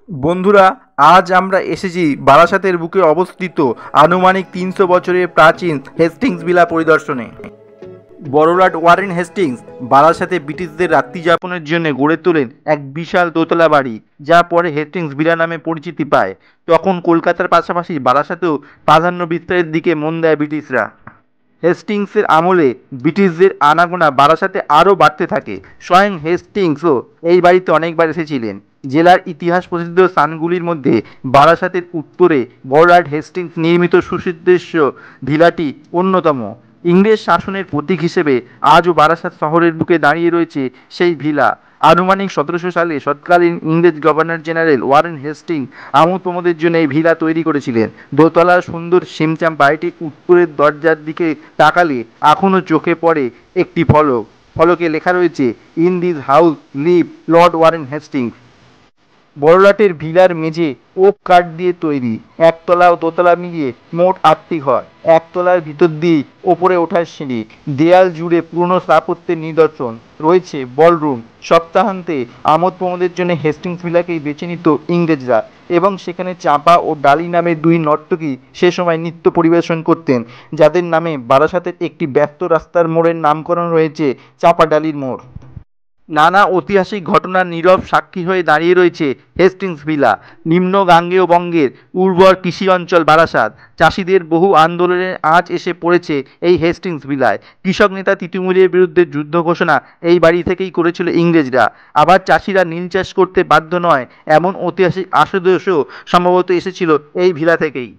বন্ধুরা, আজ আমরা এসেছি বারাসাতের বুকে অবস্থিত আনুমানিক ৩০০ বছরের প্রাচীন হেস্টিংস ভিলা পরিদর্শনে। বড়লাট ওয়ারেন হেস্টিংস বারাসাতে ব্রিটিশদের রাত্রিযাপনের জন্য গড়ে তোলেন এক বিশাল দোতলা বাড়ি, যা পরে হেস্টিংস ভিলা নামে পরিচিতি পায়। তখন কলকাতার পাশাপাশি বারাসাতেও প্রাধান্য বিস্তারের দিকে মন দেয় ব্রিটিশরা। হেস্টিংসের আমলে ব্রিটিশদের আনাগোনা বারাসাতে আরও বাড়তে থাকে। স্বয়ং হেস্টিংসও এই বাড়িতে অনেকবার এসেছিলেন। জেলার ইতিহাস প্রসিদ্ধ স্থানগুলির মধ্যে বারাসাতের উত্তরে বড়লাট হেস্টিংস নির্মিত সুদৃশ্য ভিলাটি অন্যতম। ইংরেজ শাসনের প্রতীক হিসেবে আজও বারাসাত শহরের বুকে দাঁড়িয়ে রয়েছে সেই ভিলা। আনুমানিক ১৭০০ সালে তৎকালীন ইংরেজ গভর্নর জেনারেল ওয়ারেন হেস্টিংস আমোদ প্রমোদের জন্য এই ভিলা তৈরি করেছিলেন। দোতলার সুন্দর সিমচাম বাড়িটির উত্তরের দরজার দিকে তাকালে এখনও চোখে পড়ে একটি ফলক। ফলকে লেখা রয়েছে, in this house live Lord Warren Hastings. বড়লাটের ভিলার মেঝে ওক কাঠ দিয়ে তৈরি। একতলা ও দোতলা মিলিয়ে মোট ৮টি ঘর। একতলার ভিতর দিয়েই ওপরে ওঠার সিঁড়ি। দেয়াল জুড়ে পুরনো স্থাপত্যের নিদর্শন। রয়েছে বলরুম। সপ্তাহান্তে আমোদ প্রমোদের জন্য হেস্টিংস ভিলাকেই বেছে নিত ইংরেজরা, এবং সেখানে চাঁপা ও ডালি নামে দুই নর্তকী সে সময় নৃত্য পরিবেশন করতেন, যাদের নামে বারাসাতের একটি ব্যস্ত রাস্তার মোড়ের নামকরণ রয়েছে চাঁপা ডালির মোড়। নানা ঐতিহাসিক ঘটনার নীরব সাক্ষী হয়ে দাঁড়িয়ে রয়েছে হেস্টিংস ভিলা। নিম্ন গাঙ্গেয় বঙ্গের উর্বর কৃষি অঞ্চল বারাসাত। চাষিদের বহু আন্দোলনের আঁচ এসে পড়েছে এই হেস্টিংস ভিলায়। কৃষক নেতা তিতুমিরের বিরুদ্ধে যুদ্ধ ঘোষণা এই বাড়ি থেকেই করেছিল ইংরেজরা। আবার চাষিরা নীল চাষ করতে বাধ্য নয়, এমন ঐতিহাসিক আশুদোষও সম্ভবত এসেছিল এই ভিলা থেকেই।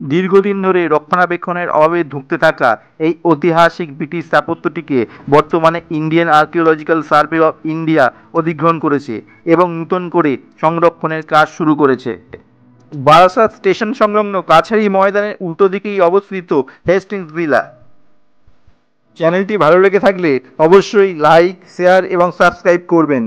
দীর্ঘদিন ধরে রক্ষণাবেক্ষণের অভাবে ধুঁকতে থাকা এই ঐতিহাসিক ব্রিটিশ স্থাপত্যটিকে বর্তমানে Indian archaeological survey of India অধিগ্রহণ করেছে এবং নূতন করে সংরক্ষণের কাজ শুরু করেছে। বারাসাত স্টেশন সংলগ্ন কাছারি ময়দানের উল্টো দিকেই অবস্থিত হেস্টিংস ভিলা। চ্যানেলটি ভালো লেগে থাকলে অবশ্যই লাইক, শেয়ার এবং সাবস্ক্রাইব করবেন।